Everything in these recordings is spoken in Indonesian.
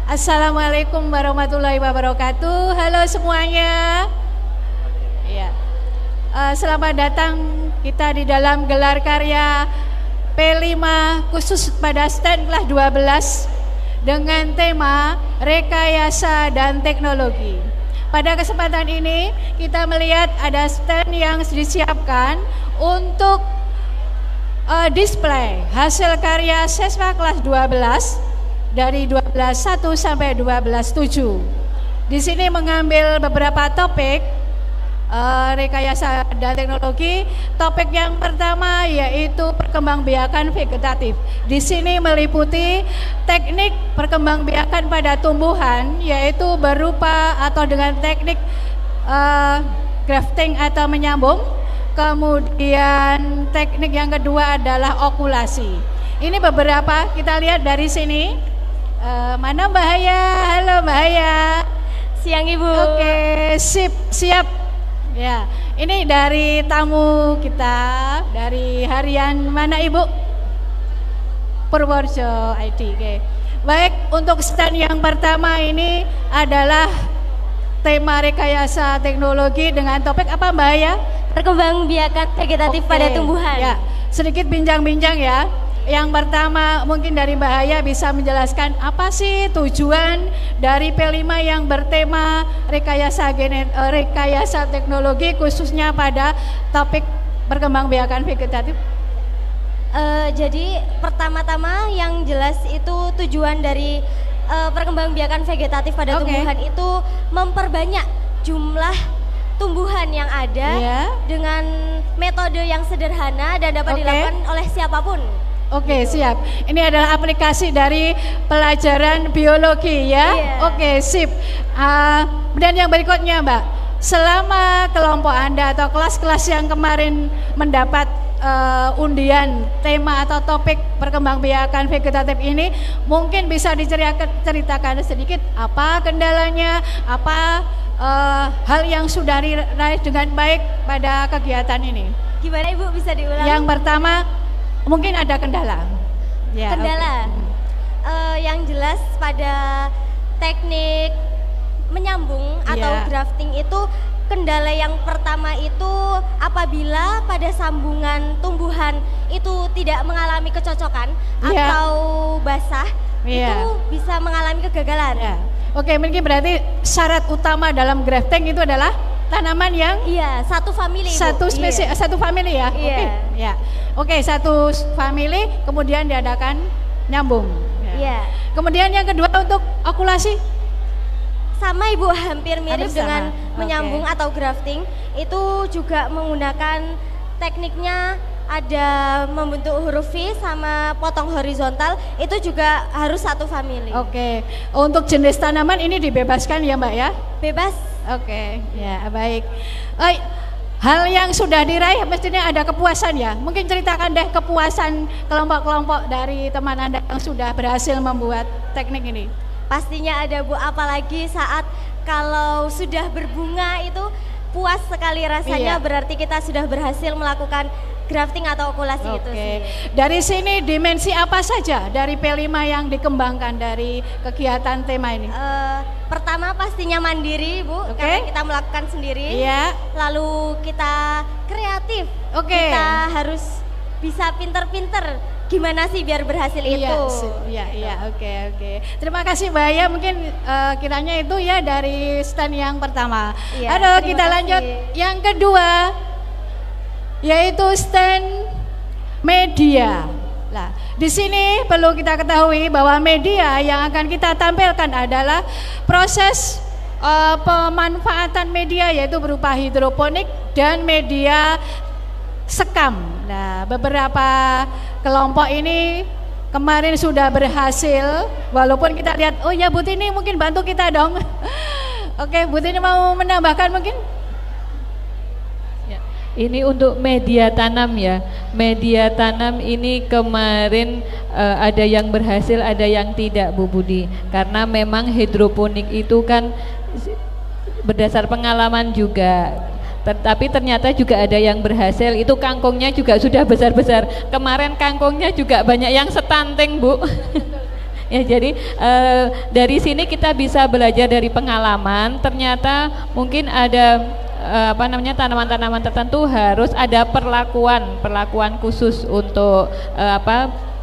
Assalamualaikum warahmatullahi wabarakatuh. Halo semuanya. Ya. Selamat datang kita di dalam gelar karya P5 khusus pada stand kelas 12 dengan tema rekayasa dan teknologi. Pada kesempatan ini kita melihat ada stand yang disiapkan untuk display hasil karya siswa kelas 12 dari 12.1 sampai 12.7. Di sini mengambil beberapa topik rekayasa dan teknologi. Topik yang pertama yaitu perkembangbiakan vegetatif. Di sini meliputi teknik perkembangbiakan pada tumbuhan, yaitu berupa atau dengan teknik grafting atau menyambung. Kemudian teknik yang kedua adalah okulasi. Ini beberapa, kita lihat dari sini. Mana Mbak Haya? Halo Mbak Haya. Siang Ibu. Oke, siap. Ya, ini dari tamu kita dari harian mana Ibu? Purworejo IT. Oke. Baik, untuk stand yang pertama ini adalah tema rekayasa teknologi dengan topik apa Mbak Haya? Perkembangbiakan vegetatif pada tumbuhan. Ya, sedikit bincang-bincang ya. Yang pertama mungkin dari Mbak Haya bisa menjelaskan apa sih tujuan dari P5 yang bertema rekayasa teknologi khususnya pada topik perkembangbiakan vegetatif. Jadi pertama-tama yang jelas itu tujuan dari perkembangbiakan vegetatif pada tumbuhan itu memperbanyak jumlah tumbuhan yang ada dengan metode yang sederhana dan dapat dilakukan oleh siapapun. Oke, siap. Ini adalah aplikasi dari pelajaran biologi ya. Oke, sip. Dan yang berikutnya Mbak, selama kelompok Anda atau kelas-kelas yang kemarin mendapat undian tema atau topik perkembangbiakan vegetatif ini, mungkin bisa diceritakan sedikit apa kendalanya, apa hal yang sudah diraih dengan baik pada kegiatan ini. Gimana Ibu, bisa diulang? Yang pertama, mungkin ada kendala. Ya, kendala. Yang jelas pada teknik menyambung atau grafting itu kendala yang pertama itu apabila pada sambungan tumbuhan itu tidak mengalami kecocokan atau basah, itu bisa mengalami kegagalan. Oke, mungkin berarti syarat utama dalam grafting itu adalah tanaman yang satu famili, satu spesies, satu famili ya. Oke, satu famili kemudian diadakan nyambung. Kemudian yang kedua untuk okulasi sama Ibu, hampir mirip dengan menyambung atau grafting. Itu juga menggunakan tekniknya ada membentuk huruf V sama potong horizontal, itu juga harus satu famili. Oke. Untuk jenis tanaman ini dibebaskan ya Mbak ya? Bebas. Oke, ya baik. Hal yang sudah diraih mestinya ada kepuasan ya. Mungkin ceritakan deh kepuasan kelompok-kelompok dari teman Anda yang sudah berhasil membuat teknik ini. Pastinya ada Bu, apalagi saat kalau sudah berbunga itu puas sekali rasanya, berarti kita sudah berhasil melakukan grafting atau okulasi itu sih. Dari sini dimensi apa saja dari P5 yang dikembangkan dari kegiatan tema ini? Pertama pastinya mandiri Bu, karena kita melakukan sendiri. Lalu kita kreatif, kita harus bisa pinter-pinter gimana sih biar berhasil itu. Oke. Terima kasih Mbak Aya, mungkin kiranya itu ya dari stand yang pertama. Kita lanjut yang kedua, yaitu stand media. Nah, di sini perlu kita ketahui bahwa media yang akan kita tampilkan adalah proses pemanfaatan media, yaitu berupa hidroponik dan media sekam. Nah, beberapa kelompok ini kemarin sudah berhasil, walaupun kita lihat, oh ya Bu Tini mungkin bantu kita dong. Oke, Bu Tini mau menambahkan mungkin? Ini untuk media tanam ya. Media tanam ini kemarin ada yang berhasil, ada yang tidak Bu Budi. Karena memang hidroponik itu kan berdasar pengalaman juga. Tetapi ternyata juga ada yang berhasil, itu kangkungnya juga sudah besar-besar. Kemarin kangkungnya juga banyak yang stunting Bu. Ya, jadi dari sini kita bisa belajar dari pengalaman. Ternyata mungkin ada tanaman-tanaman tertentu harus ada perlakuan khusus untuk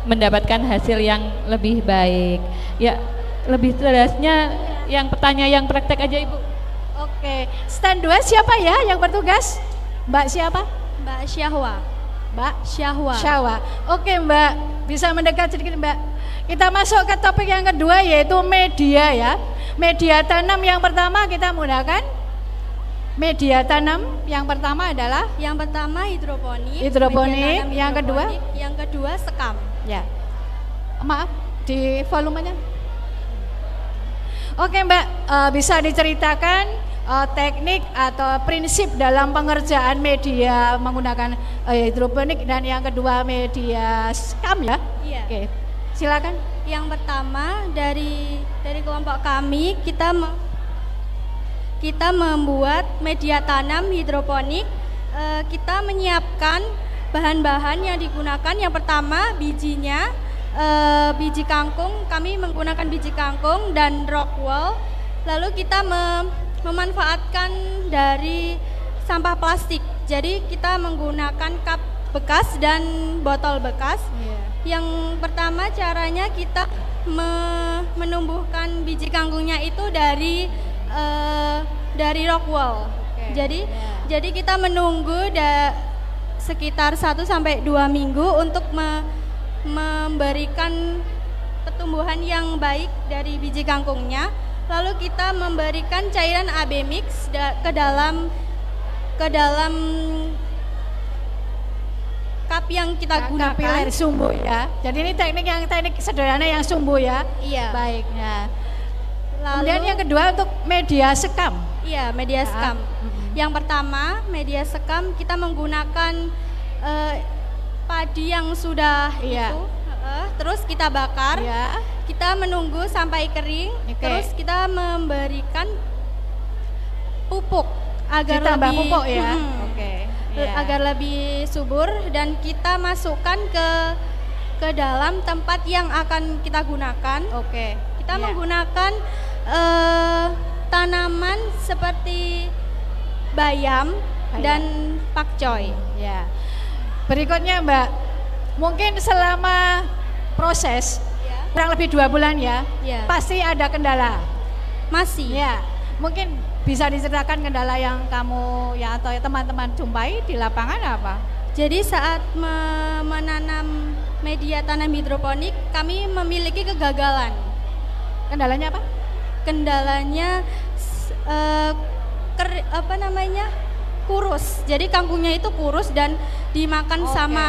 mendapatkan hasil yang lebih baik. Ya, lebih jelasnya yang petanya yang praktek aja Ibu. Oke, stand 2 siapa ya yang bertugas? Mbak siapa? Mbak Syahwa. Mbak Syahwa. Syahwa. Oke Mbak, bisa mendekat sedikit Mbak. Kita masuk ke topik yang kedua yaitu media ya. Media tanam yang pertama kita menggunakan media tanam yang pertama adalah hidroponik. Hidroponik, yang kedua? Yang kedua sekam. Ya. Maaf, di volumenya. Oke Mbak, bisa diceritakan teknik atau prinsip dalam pengerjaan media menggunakan hidroponik dan yang kedua media sekam ya? Iya. Oke, silakan. Yang pertama dari kelompok kami kita membuat media tanam hidroponik. Kita menyiapkan bahan-bahan yang digunakan. Yang pertama bijinya. Biji kangkung, kami menggunakan biji kangkung dan rockwool. Lalu kita memanfaatkan dari sampah plastik. Jadi kita menggunakan cup bekas dan botol bekas. Yang pertama caranya kita menumbuhkan biji kangkungnya itu dari rockwool. Jadi kita menunggu sekitar 1 sampai 2 minggu untuk memberikan pertumbuhan yang baik dari biji kangkungnya. Lalu kita memberikan cairan AB mix ke dalam cup yang kita gunakan. Kapiler sumbu ya. Jadi ini teknik sederhana yang sumbu ya. Iya. Baik. Nah. Lalu, kemudian yang kedua untuk media sekam. Iya, media sekam. Yang pertama media sekam kita menggunakan padi yang sudah terus kita bakar, kita menunggu sampai kering, terus kita memberikan pupuk agar lebih pupuk ya, agar lebih subur dan kita masukkan ke dalam tempat yang akan kita gunakan. Kita menggunakan tanaman seperti bayam dan pakcoy. Ya. Berikutnya Mbak, mungkin selama proses kurang lebih 2 bulan ya, pasti ada kendala. Masih. Ya, mungkin bisa diceritakan kendala yang kamu atau teman-teman jumpai di lapangan apa? Jadi saat menanam media tanam hidroponik, kami memiliki kegagalan. Kendalanya apa? Kendalanya kurus. Jadi kangkungnya itu kurus dan dimakan sama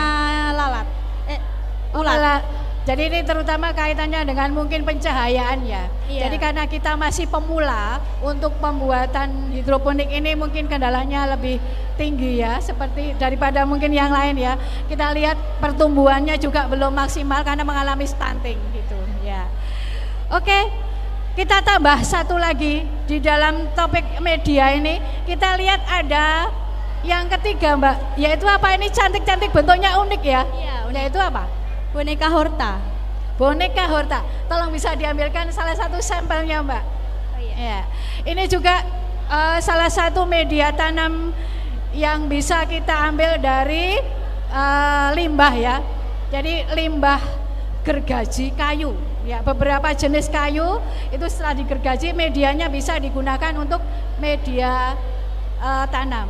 ulat. Jadi ini terutama kaitannya dengan mungkin pencahayaan ya. Jadi karena kita masih pemula untuk pembuatan hidroponik ini mungkin kendalanya lebih tinggi ya, seperti daripada mungkin yang lain ya. Kita lihat pertumbuhannya juga belum maksimal karena mengalami stunting gitu ya. Oke. Kita tambah satu lagi di dalam topik media ini, kita lihat ada yang ketiga Mbak, yaitu apa ini cantik-cantik bentuknya unik ya? Iya, unik. Yaitu apa? Boneka horta. Boneka horta, tolong bisa diambilkan salah satu sampelnya Mbak. Ya. Ini juga salah satu media tanam yang bisa kita ambil dari limbah ya, jadi limbah gergaji kayu. Ya, beberapa jenis kayu itu setelah digergaji medianya bisa digunakan untuk media tanam.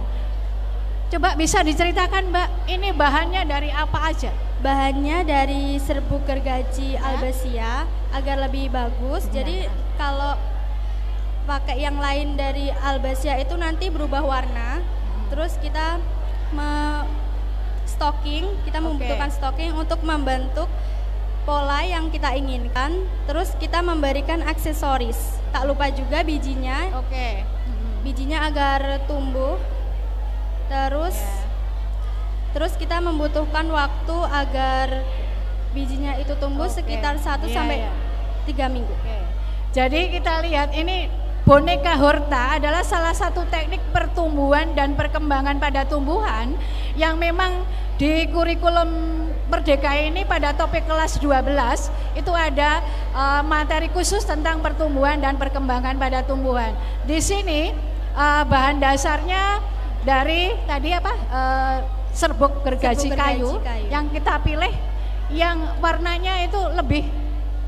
Coba bisa diceritakan Mbak, ini bahannya dari apa aja? Bahannya dari serbuk gergaji albacea agar lebih bagus. Jadi kalau pakai yang lain dari albacea itu nanti berubah warna. Terus kita kita membutuhkan stocking untuk membentuk pola yang kita inginkan. Terus kita memberikan aksesoris. Tak lupa juga bijinya. Bijinya agar tumbuh. Terus kita membutuhkan waktu agar bijinya itu tumbuh sekitar 1 sampai 3 minggu. Jadi kita lihat ini boneka horta adalah salah satu teknik pertumbuhan dan perkembangan pada tumbuhan yang memang di kurikulum Merdeka ini pada topik kelas 12 itu ada materi khusus tentang pertumbuhan dan perkembangan pada tumbuhan. Di sini bahan dasarnya dari tadi apa serbuk gergaji kayu yang kita pilih yang warnanya itu lebih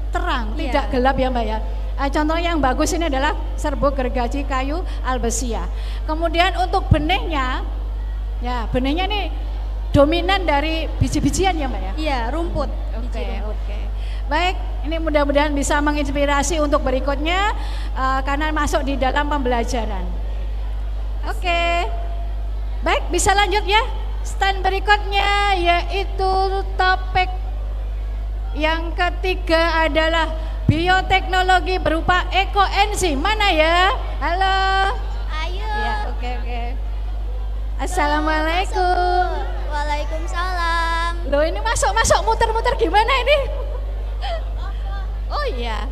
terang, tidak gelap ya Mbak ya. Contoh yang bagus ini adalah serbuk gergaji kayu Albizia. Kemudian untuk benihnya, ya benihnya nih dominan dari biji-bijian ya Mbak ya? Iya, rumput. Oke. Baik, ini mudah-mudahan bisa menginspirasi untuk berikutnya karena masuk di dalam pembelajaran. Oke. Baik, bisa lanjut ya. Stand berikutnya yaitu topik yang ketiga adalah bioteknologi berupa ekoenzim. Mana ya? Halo. Ayo. Ya, oke. Assalamualaikum. Waalaikumsalam. Loh ini masuk muter-muter gimana ini? Oh iya,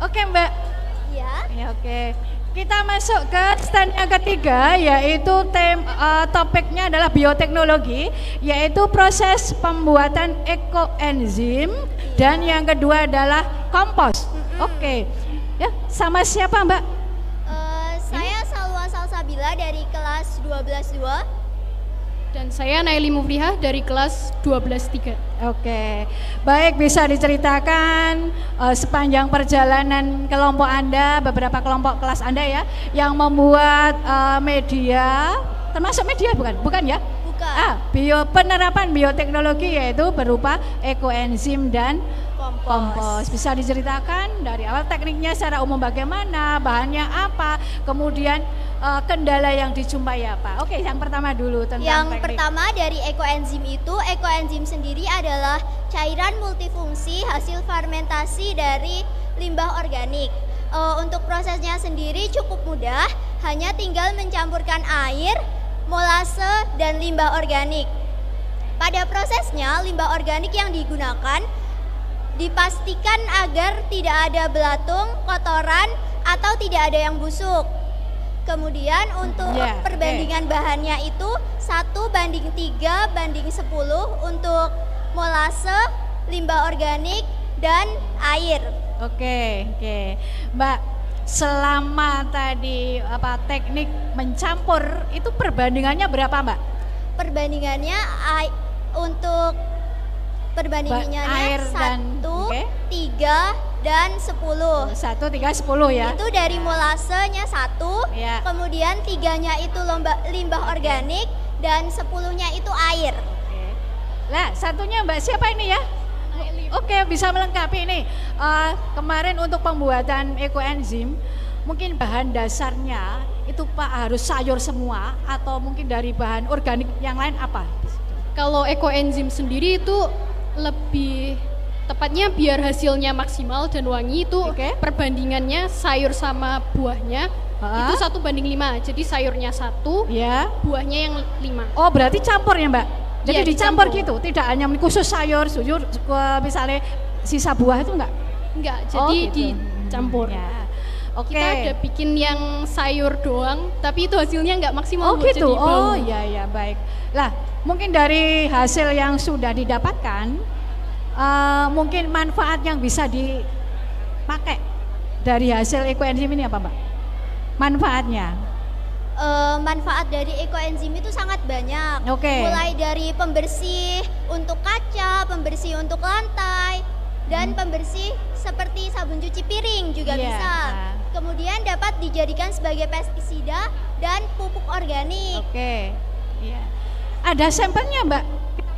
oke Mbak. Iya. Ya oke. Kita masuk ke stand yang ketiga yaitu topiknya adalah bioteknologi, yaitu proses pembuatan ekoenzim dan yang kedua adalah kompos. Oke. Ya, sama siapa Mbak? Saya Salwa Salsabila dari kelas 12-2. Dan saya Naili Mufrihah dari kelas 12-3. Oke, baik, bisa diceritakan sepanjang perjalanan kelompok Anda, beberapa kelompok kelas Anda ya, yang membuat media, termasuk media bukan ya? Bukan. Penerapan bioteknologi yaitu berupa ekoenzim dan kompos. Bisa diceritakan dari awal tekniknya secara umum bagaimana, bahannya apa, kemudian kendala yang dijumpai apa. Oke, yang pertama dulu tentang yang teknik. pertama dari ekoenzim itu, ekoenzim sendiri adalah cairan multifungsi hasil fermentasi dari limbah organik. Untuk prosesnya sendiri cukup mudah, hanya tinggal mencampurkan air, molase, dan limbah organik. Pada prosesnya, limbah organik yang digunakan dipastikan agar tidak ada belatung, kotoran, atau tidak ada yang busuk. Kemudian untuk perbandingan bahannya itu 1:3:10 untuk molase, limbah organik, dan air. Oke. Mbak, selama tadi teknik mencampur itu perbandingannya berapa Mbak? Perbandingannya untuk perbandingannya air 1, 3, dan 10. 1, 3, 10 ya. Itu dari molasenya 1, kemudian 3-nya itu limbah organik, dan 10-nya itu air. Nah, satunya Mbak siapa ini ya? Oke, bisa melengkapi ini. Kemarin untuk pembuatan ekoenzim, mungkin bahan dasarnya itu Pak harus sayur semua atau mungkin dari bahan organik yang lain apa? Kalau ekoenzim sendiri itu lebih tepatnya biar hasilnya maksimal dan wangi itu perbandingannya sayur sama buahnya itu 1:5. Jadi sayurnya 1, buahnya yang 5. Oh, berarti campur ya Mbak? Jadi dicampur gitu, tidak hanya khusus sayur, misalnya sisa buah itu enggak? Enggak, jadi dicampur. Oke. Kita ada bikin yang sayur doang, tapi itu hasilnya enggak maksimal. Oh gitu, oh iya baik. Lah, mungkin dari hasil yang sudah didapatkan, mungkin manfaat yang bisa dipakai dari hasil ekoenzim ini apa Mbak? Manfaatnya? Manfaat dari ekoenzim itu sangat banyak. Mulai dari pembersih untuk kaca, pembersih untuk lantai, dan pembersih seperti sabun cuci piring juga bisa. Kemudian dapat dijadikan sebagai pestisida dan pupuk organik. Ada sampelnya Mbak?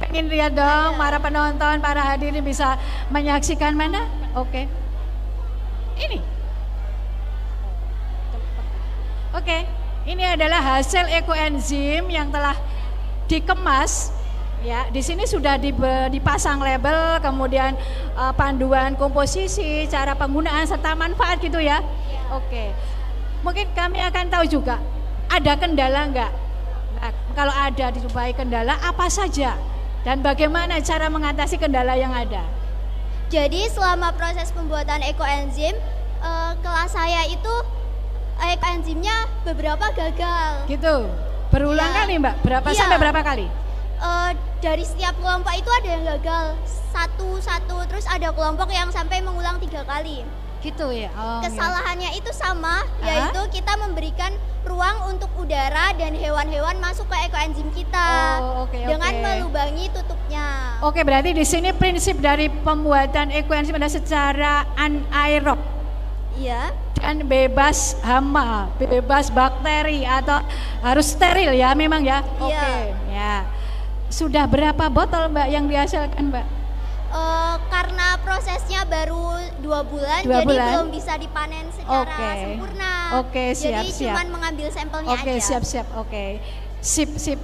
Pengen lihat dong, para penonton, para hadirin bisa menyaksikan mana? Ini. Ini adalah hasil ekoenzim yang telah dikemas. Ya, di sini sudah dipasang label, kemudian panduan komposisi, cara penggunaan serta manfaat gitu ya. Mungkin kami akan tahu juga ada kendala enggak? Nah, kalau ada dijumpai kendala apa saja dan bagaimana cara mengatasi kendala yang ada? Jadi selama proses pembuatan ekoenzim, kelas saya itu ekoenzimnya beberapa gagal. Gitu. Berulang kali Mbak? Sampai berapa kali? dari setiap kelompok itu ada yang gagal satu-satu, terus ada kelompok yang sampai mengulang 3 kali. Gitu ya. Kesalahannya itu sama, yaitu kita memberikan ruang untuk udara dan hewan-hewan masuk ke ekoenzim kita dengan melubangi tutupnya. Oke, berarti di sini prinsip dari pembuatan ekoenzim adalah secara anaerob. Iya. Dan bebas hama, bebas bakteri atau harus steril ya memang ya. Oke, ya. Sudah berapa botol Mbak yang dihasilkan Mbak? Karena prosesnya baru 2 bulan, jadi belum bisa dipanen secara sempurna. Siap, jadi cuman mengambil sampelnya aja. Siap. Sip.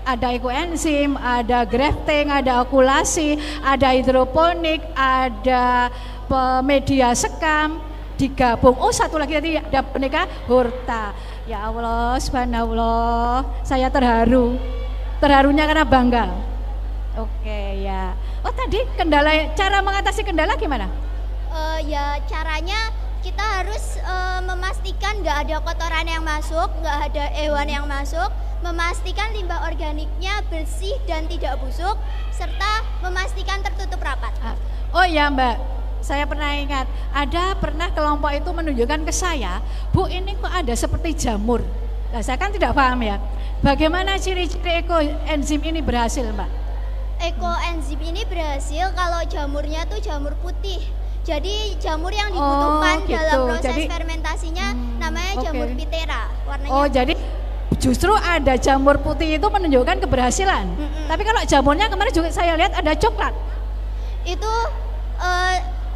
Ada ekoenzim, ada grafting, ada okulasi, ada hidroponik, ada media sekam digabung. Oh, satu lagi tadi ada peneka horta. Ya Allah, subhanallah, saya terharu. Terharunya karena bangga. Oke ya. Oh tadi kendala, cara mengatasi kendala gimana? Ya caranya kita harus memastikan nggak ada kotoran yang masuk, nggak ada hewan yang masuk, memastikan limbah organiknya bersih dan tidak busuk, serta memastikan tertutup rapat. Oh ya Mbak, saya pernah ingat, pernah kelompok itu menunjukkan ke saya, Bu ini kok ada seperti jamur. Nah saya kan tidak paham ya, bagaimana ciri-ciri ekoenzim ini berhasil Mbak? Ekoenzim ini berhasil kalau jamurnya tuh jamur putih. Jadi jamur yang dibutuhkan dalam proses fermentasinya namanya jamur Pitera. Warnanya jadi justru ada jamur putih itu menunjukkan keberhasilan. Tapi kalau jamurnya kemarin juga saya lihat ada coklat. Itu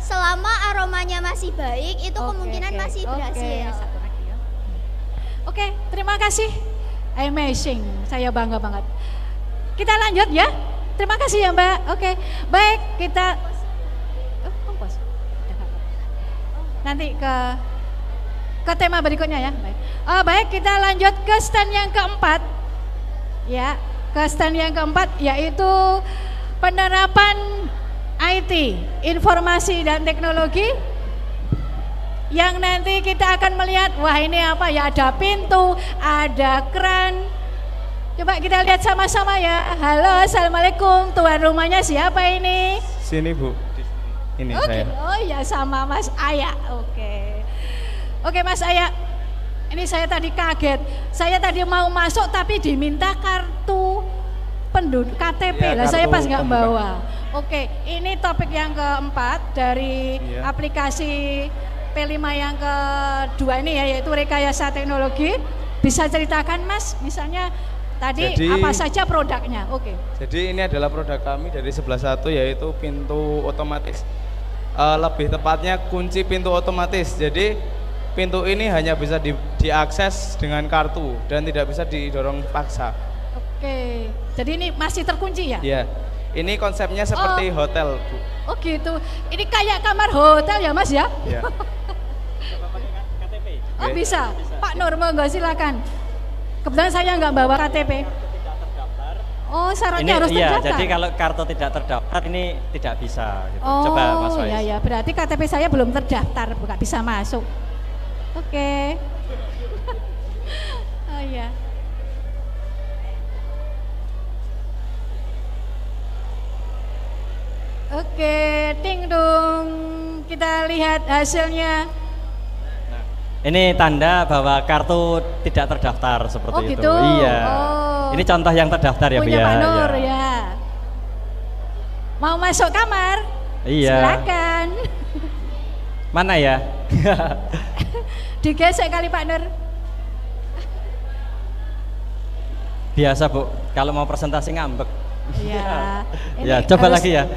selama aromanya masih baik, itu kemungkinan masih berhasil. Oke, terima kasih. Amazing, saya bangga banget. Kita lanjut ya. Terima kasih ya Mbak. Oke, baik kita nanti ke tema berikutnya ya. Baik. Baik kita lanjut ke stand yang keempat. Ya, ke stand yang keempat yaitu penerapan IT, informasi dan teknologi. Yang nanti kita akan melihat, wah ini apa ya? Ada pintu, ada keran. Coba kita lihat sama-sama ya. Halo, assalamualaikum. Tuan rumahnya siapa ini? Sini Bu. Ini saya. Oh ya sama Mas Aya. Oke Mas Aya. Ini saya tadi kaget. Saya tadi mau masuk tapi diminta kartu penduduk KTP. Lah saya pas nggak bawa. Oke, ini topik yang keempat dari aplikasi P5 yang kedua ini ya, yaitu rekayasa teknologi. Bisa ceritakan Mas, misalnya tadi apa saja produknya? Jadi ini adalah produk kami dari 11 yaitu pintu otomatis. Lebih tepatnya kunci pintu otomatis. Jadi pintu ini hanya bisa diakses dengan kartu dan tidak bisa didorong paksa. Jadi ini masih terkunci ya? Iya. Ini konsepnya seperti hotel, Bu. Oh gitu. Ini kayak kamar hotel ya Mas ya? Iya. Oh bisa. Pak Nur monggo silakan. Kebetulan saya nggak bawa KTP. Oh syaratnya harus terdaftar. Jadi kalau kartu tidak terdaftar ini tidak bisa. Gitu. Coba Mas Faiz. Ya berarti KTP saya belum terdaftar, nggak bisa masuk. Oke. Oh ya. Oke, ting dong. Kita lihat hasilnya. Ini tanda bahwa kartu tidak terdaftar seperti itu. Iya. Ini contoh yang terdaftar ya, Bu ya. Pak Nur ya. Mau masuk kamar? Iya. Silakan. Mana ya? Digesek kali Pak Nur. Biasa Bu, kalau mau presentasi ngambek. Iya. Ya, coba lagi ya.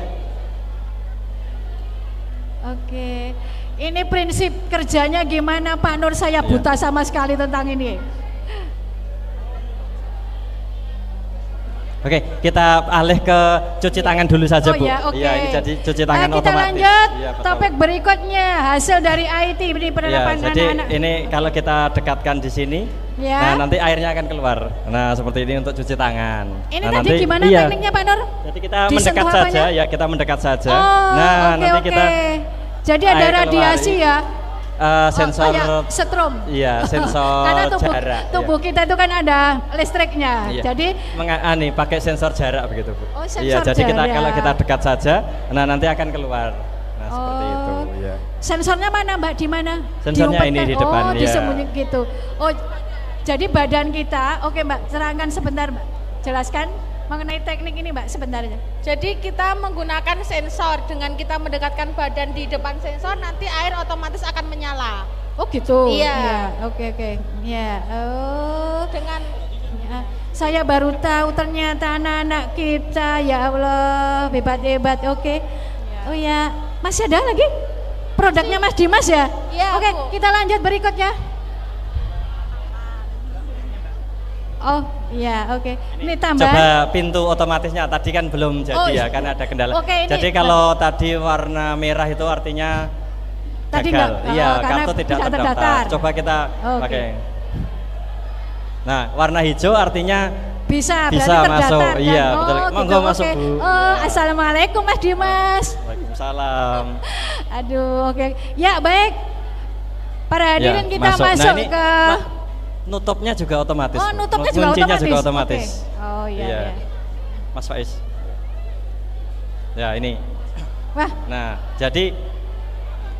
Oke. Ini prinsip kerjanya gimana Pak Nur? Saya buta sama sekali tentang ini. Oke, kita alih ke cuci tangan dulu saja Bu. Iya, ini jadi cuci tangan kita otomatis. Kita lanjut topik berikutnya, hasil dari IT ini penerapan anak-anak. Ini kalau kita dekatkan di sini, nah nanti airnya akan keluar. Nah seperti ini untuk cuci tangan. Ini tadi gimana tekniknya Pak Nur? Jadi kita mendekat saja, ya kita mendekat saja. Nanti kita. Jadi ada radiasi ya. sensor setrum. Iya, sensor karena tubuh iya. kita itu kan ada listriknya. Iya. Jadi pakai sensor jarak begitu, Bu. Oh, sensor iya, jadi jarak. kalau kita dekat saja, nah nanti akan keluar. Nah, seperti itu, ya. Sensornya mana, Mbak? Di mana? Sensornya ini di depan, ya. Disembunyikan gitu. Oh, jadi badan kita, oke Mbak, terangkan sebentar Mbak. Jelaskan mengenai teknik ini Mbak sebentar aja. Jadi kita menggunakan sensor, dengan kita mendekatkan badan di depan sensor nanti air otomatis akan menyala. Oh gitu. Iya. Oke. Ya. Oh. Dengan ya. Saya baru tahu ternyata anak-anak kita, ya Allah, hebat. Oke. Ya. Oh ya, masih ada lagi produknya Mas Dimas ya? Iya. Oke, kita lanjut berikutnya. Oh iya, oke. Ini tambah. Coba pintu otomatisnya tadi kan belum jadi ya, karena ada kendala. Oke, jadi kalau tadi warna merah itu artinya tadi gagal. Iya, kartu tidak terdaftar. Coba kita pakai. Nah, warna hijau artinya bisa masuk. Kan? Iya, betul. Monggo masuk, Bu. Oh, assalamualaikum Mas Dimas. Waalaikumsalam. Aduh, oke. Ya, baik. Para hadirin kita masuk ke nutupnya juga otomatis. Oh, nutupnya juga kuncinya otomatis. juga otomatis. Okay. Oh iya. Mas Faiz. Ya, ini. Wah. Nah, jadi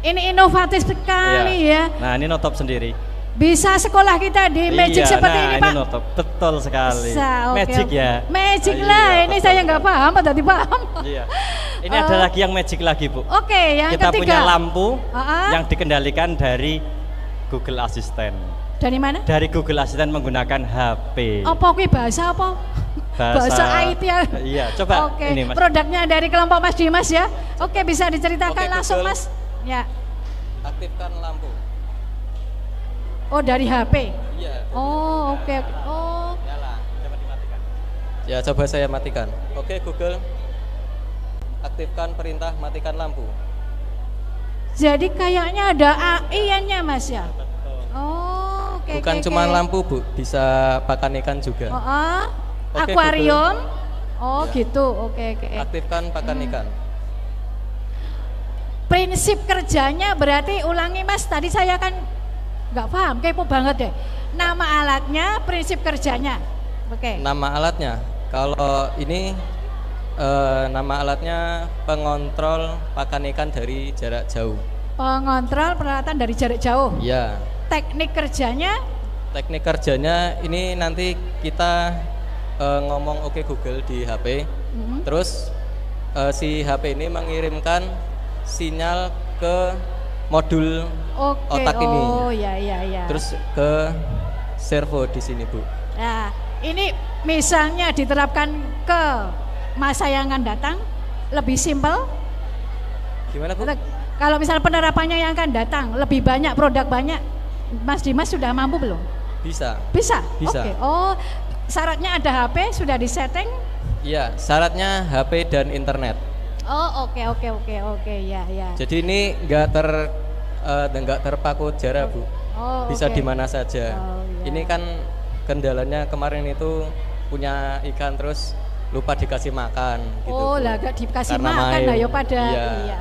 ini inovatif sekali ya. Nah, ini nutup sendiri. Bisa sekolah kita di Magic seperti ini, Pak. Ini nutup. Betul sekali. Magic ya. Magic lah. Ini betul. Saya nggak paham, tadi paham. Iya. Ini ada lagi yang magic lagi, Bu. Oke, yang kita ketiga. Kita punya lampu yang dikendalikan dari Google Assistant. Dari mana? Dari Google Assistant menggunakan HP. Apa kuwi bahasa apa? Bahasa IT ya. Iya, coba ini Mas. Produknya dari kelompok Mas Dimas ya. Oke, bisa diceritakan langsung Google, Mas. Ya. Aktifkan lampu. Oh, dari HP. Iya. Oh, oke. Oh. Nyala. Coba dimatikan. Ya, coba saya matikan. Oke, Google. Aktifkan perintah matikan lampu. Jadi kayaknya ada AI-nya Mas ya. Oh, oke. Bukan cuma lampu, Bu, bisa pakan ikan juga. Akuarium. Google. Oh, ya. Gitu. Oke. Aktifkan pakan ikan. Prinsip kerjanya berarti ulangi Mas, tadi saya kan nggak paham, kepo banget deh. Nama alatnya, prinsip kerjanya. Oke. Nama alatnya, kalau ini nama alatnya pengontrol pakan ikan dari jarak jauh. Pengontrol peralatan dari jarak jauh. Iya. Teknik kerjanya? Teknik kerjanya ini nanti kita ngomong oke Google di HP, terus si HP ini mengirimkan sinyal ke modul otak ini. Oh iya. Terus ke servo di sini, Bu. Nah, ini misalnya diterapkan ke masa yang akan datang, lebih simpel. Gimana, Bu? Kalau misal penerapannya yang akan datang, lebih banyak produk banyak, Mas Dimas sudah mampu belum? Bisa. Oke. Oh, syaratnya ada HP sudah disetting? Iya, syaratnya HP dan internet. Oh, oke. Ya. Jadi ini nggak terpaku jarak, Bu. Oh, bisa di mana saja. Oh, iya. Ini kan kendalanya kemarin itu punya ikan terus lupa dikasih makan gitu. Oh, lah gak dikasih karena makan lah ya pada. Iya,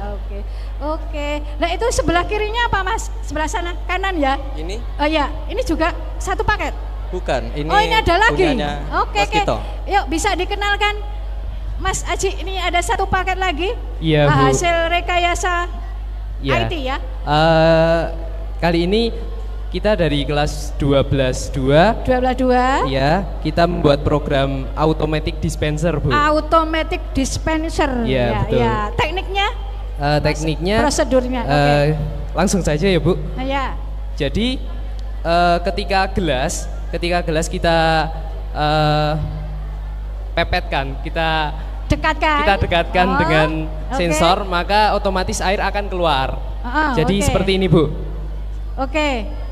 oke. Nah, itu sebelah kirinya apa, Mas? Sebelah sana kanan ya? Ini? Oh ya, ini juga satu paket. Bukan, ini. Oh, ini ada lagi. Oke. Yuk, bisa dikenalkan Mas Aji, ini ada satu paket lagi. Iya, Bu. Hasil rekayasa IT ya. Kali ini kita dari kelas 12.2. Ya, kita membuat program automatic dispenser, Bu. Automatic dispenser. Ya, betul. Ya. Tekniknya? Tekniknya. Prosedurnya. Langsung saja ya, Bu. Ya. Jadi ketika gelas kita pepetkan, kita dekatkan dengan sensor, maka otomatis air akan keluar. Jadi seperti ini, Bu. Oke.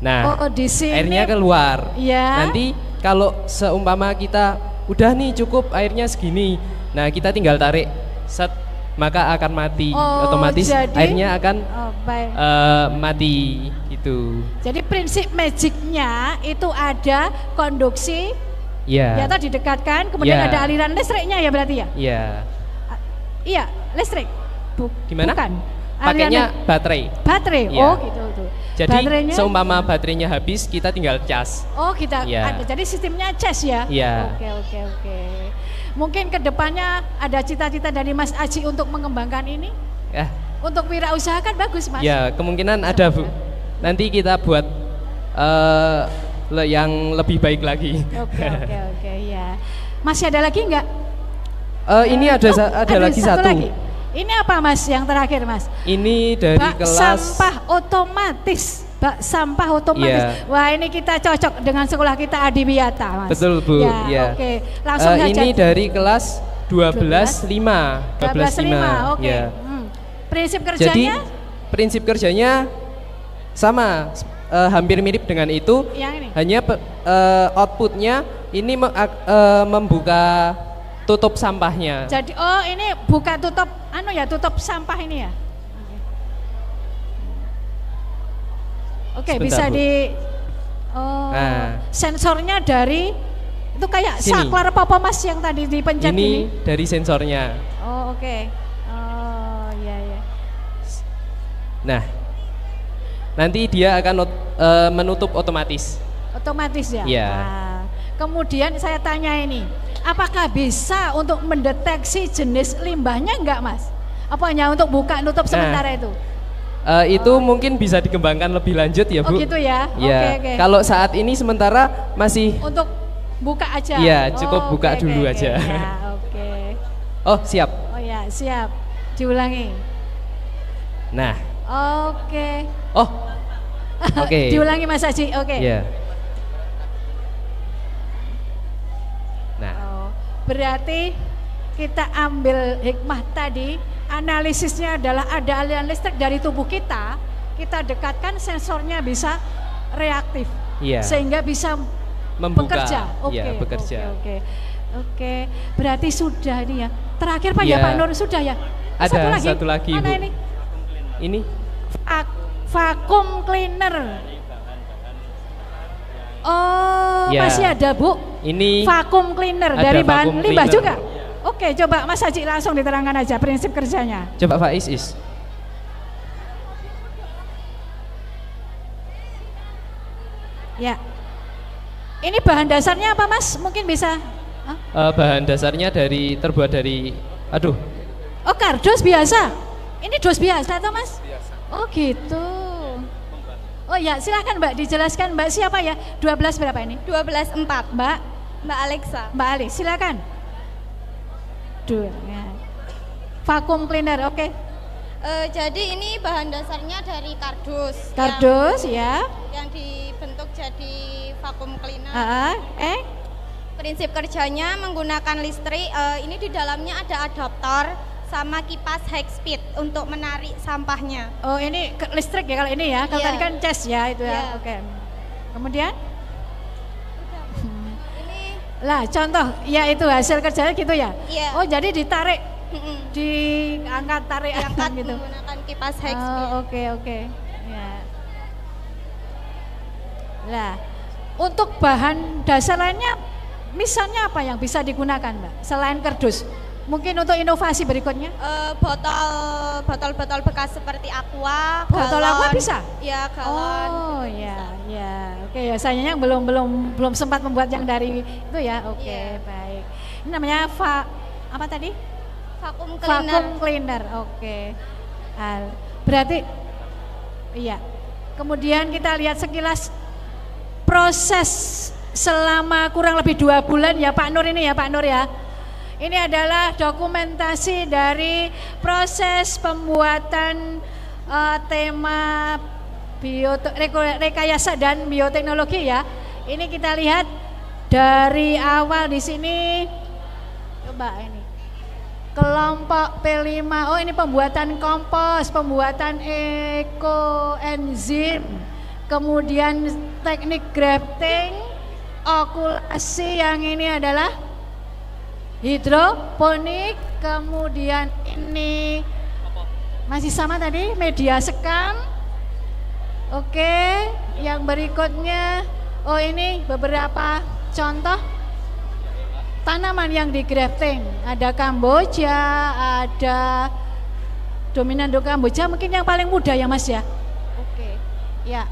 Nah, di sini airnya keluar. Ya. Nanti kalau seumpama kita udah nih cukup airnya segini, nah kita tinggal tarik, set, maka akan mati. Otomatis airnya akan mati gitu. Jadi prinsip magicnya itu ada konduksi. Ya. Ya, tadi didekatkan, kemudian ada aliran listriknya ya berarti ya? Iya. Iya, listrik. Gimana? Bukan. pakainya baterai. Baterai. Ya. Oh, gitu tuh. Jadi baterainya, seumpama baterainya habis, kita tinggal cas. Oh, kita ya. ada. Jadi sistemnya cas ya. Iya. Oke. Mungkin kedepannya ada cita-cita dari Mas Aji untuk mengembangkan ini? Untuk wirausaha kan bagus, Mas. Ya, kemungkinan ada, Bu. Nanti kita buat yang lebih baik lagi. Oke, ya. Masih ada lagi enggak? Ini ada lagi satu. Lagi. Ini apa, Mas, yang terakhir, Mas? Ini dari bak kelas sampah otomatis. Bak sampah otomatis. Yeah. Wah, ini kita cocok dengan sekolah kita Adiwiyata, Mas. Betul, Bu. Ya. Oke. Langsung saja. Ini dari kelas 12.5. 12.5. Oke. Ya. Prinsip kerjanya? Jadi prinsip kerjanya sama, hampir mirip dengan itu. Yang ini. Hanya outputnya ini membuka tutup sampahnya. Jadi ini buka tutup tutup sampah ini ya. Oke, bisa Bu. Sensornya dari itu kayak sini. saklar apa Mas yang tadi dipencet ini? Ini dari sensornya. Oh, oke. Oh, iya. Nah, nanti dia akan menutup otomatis. Otomatis ya? Iya. Nah, kemudian saya tanya ini, apakah bisa untuk mendeteksi jenis limbahnya enggak, Mas? Apa hanya untuk buka nutup sementara itu? Itu mungkin bisa dikembangkan lebih lanjut ya, Bu. Oh gitu ya? Ya. Oke. Kalau saat ini sementara masih untuk buka aja? Iya, cukup buka dulu aja. Ya, oke. Oh, siap. Oh ya, siap. Diulangi. Nah. Oke. Oh. Oke. Diulangi Mas Aji, oke. Iya. Nah. Berarti kita ambil hikmah tadi, analisisnya adalah ada aliran listrik dari tubuh kita dekatkan sensornya bisa reaktif, sehingga bisa membuka, bekerja. Bekerja. Oke. Berarti sudah ini ya. Terakhir Pak ya Pak Nur, sudah ya? Ada satu lagi Mana Bu. ini? Ini vakum cleaner. Oh, masih ada Bu. Ini vakum cleaner dari bahan limbah juga. Oke, coba Mas Haji langsung diterangkan aja prinsip kerjanya. Coba Pak Is. Ya. Ini bahan dasarnya apa Mas? Mungkin bisa? Bahan dasarnya terbuat dari, Oh, kardus biasa. Ini dos biasa atau Mas? Biasa. Oh gitu. Oh ya, silakan Mbak dijelaskan. Mbak siapa ya? 12 berapa ini? 12.4. Mbak Alexa. Mbak Ali, silakan. Vakum cleaner, oke. Jadi ini bahan dasarnya dari kardus. Kardus ya. Yang dibentuk jadi vakum cleaner. Prinsip kerjanya menggunakan listrik. Ini di dalamnya ada adaptor sama kipas high speed untuk menarik sampahnya. Oh, ini listrik ya kalau ini ya. Kalau tadi kan cas ya itu ya. Oke. Kemudian? Lah contoh, ya itu hasil kerjanya gitu ya? Iya. Oh jadi ditarik, diangkat tarik gitu? Menggunakan kipas high speed. Oke. Ya. Lah, untuk bahan dasar lainnya, misalnya apa yang bisa digunakan Mbak? Selain kardus, mungkin untuk inovasi berikutnya? Botol-botol bekas seperti aqua, botol galon. Aqua bisa? Ya, galon. Oh ya. Oke ya, sayangnya belum sempat membuat yang dari itu ya. Oke, baik. Ini namanya apa tadi? Vakum cleaner. Vakum cleaner. Oke. Berarti iya. Kemudian kita lihat sekilas proses selama kurang lebih 2 bulan ya Pak Nur ini ya Pak Nur ya. Ini adalah dokumentasi dari proses pembuatan tema rekayasa dan bioteknologi ya. Ini kita lihat dari awal di sini. Coba ini. Kelompok P5. Oh, ini pembuatan kompos, pembuatan ekoenzim. Kemudian teknik grafting, okulasi, yang ini adalah hidroponik. Kemudian ini masih sama tadi, media sekam. Oke, yang berikutnya, oh ini beberapa contoh tanaman yang di grafting. Ada Kamboja, ada Dominando Kamboja mungkin yang paling muda ya Mas ya. Oke. Ya.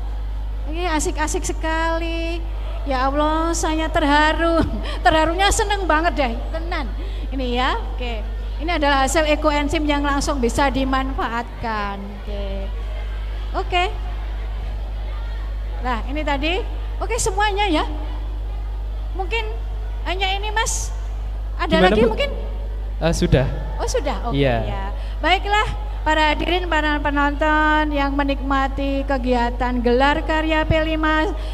Ini asik-asik sekali. Ya Allah, saya terharu. Terharunya seneng banget deh, tenan. Ini ya. Oke. Ini adalah hasil ekoenzim yang langsung bisa dimanfaatkan. Oke. Nah, ini tadi. Oke, semuanya ya. Mungkin hanya ini Mas. Ada gimana, lagi Bu? Mungkin? Sudah. Oh sudah, oke ya. Baiklah para hadirin, para penonton yang menikmati kegiatan gelar karya P5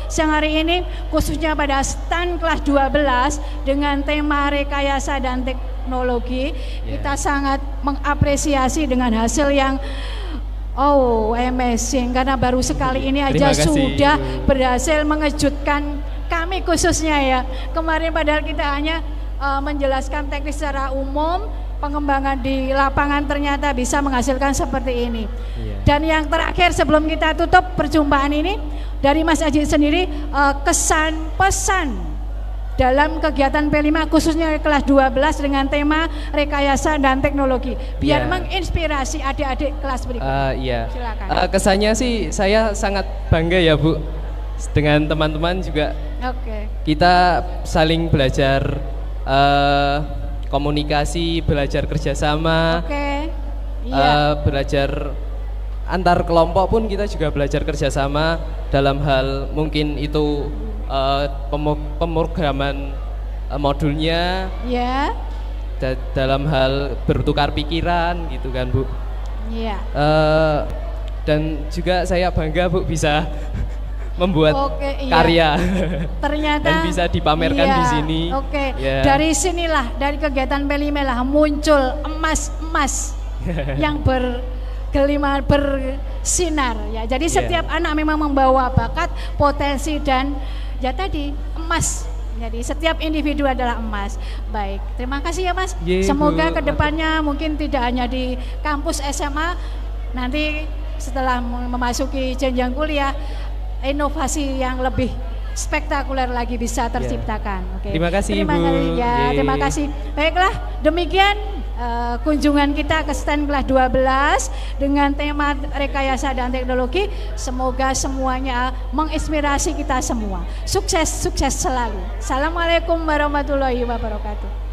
siang hari ini, khususnya pada stand kelas 12 dengan tema rekayasa dan teknologi, kita sangat mengapresiasi dengan hasil yang amazing, karena baru sekali ini aja sudah berhasil mengejutkan kami khususnya ya. Kemarin padahal kita hanya menjelaskan teknis secara umum, pengembangan di lapangan ternyata bisa menghasilkan seperti ini. Dan yang terakhir sebelum kita tutup perjumpaan ini, dari Mas Aji sendiri, kesan pesan dalam kegiatan P5 khususnya kelas 12 dengan tema rekayasa dan teknologi, biar menginspirasi adik-adik kelas berikutnya. Silakan. Kesannya sih saya sangat bangga ya Bu, dengan teman-teman juga. Kita saling belajar komunikasi, belajar kerjasama, belajar antar kelompok pun kita juga belajar kerjasama dalam hal mungkin itu pemrograman modulnya, dalam hal bertukar pikiran gitu kan Bu. Dan juga saya bangga Bu bisa membuat karya ternyata dan bisa dipamerkan di sini. Dari sinilah, dari kegiatan P5 lah muncul emas-emas yang bergelima, bersinar ya. Jadi setiap anak memang membawa bakat, potensi dan ya tadi emas. Jadi setiap individu adalah emas. Baik, terima kasih ya Mas. Semoga kedepannya mungkin tidak hanya di kampus SMA, nanti setelah memasuki jenjang kuliah, inovasi yang lebih spektakuler lagi bisa terciptakan. Terima kasih Ibu. Terima kasih. Baiklah, demikian kunjungan kita ke stand kelas 12 dengan tema rekayasa dan teknologi. Semoga semuanya menginspirasi kita semua. Sukses, sukses selalu. Assalamualaikum warahmatullahi wabarakatuh.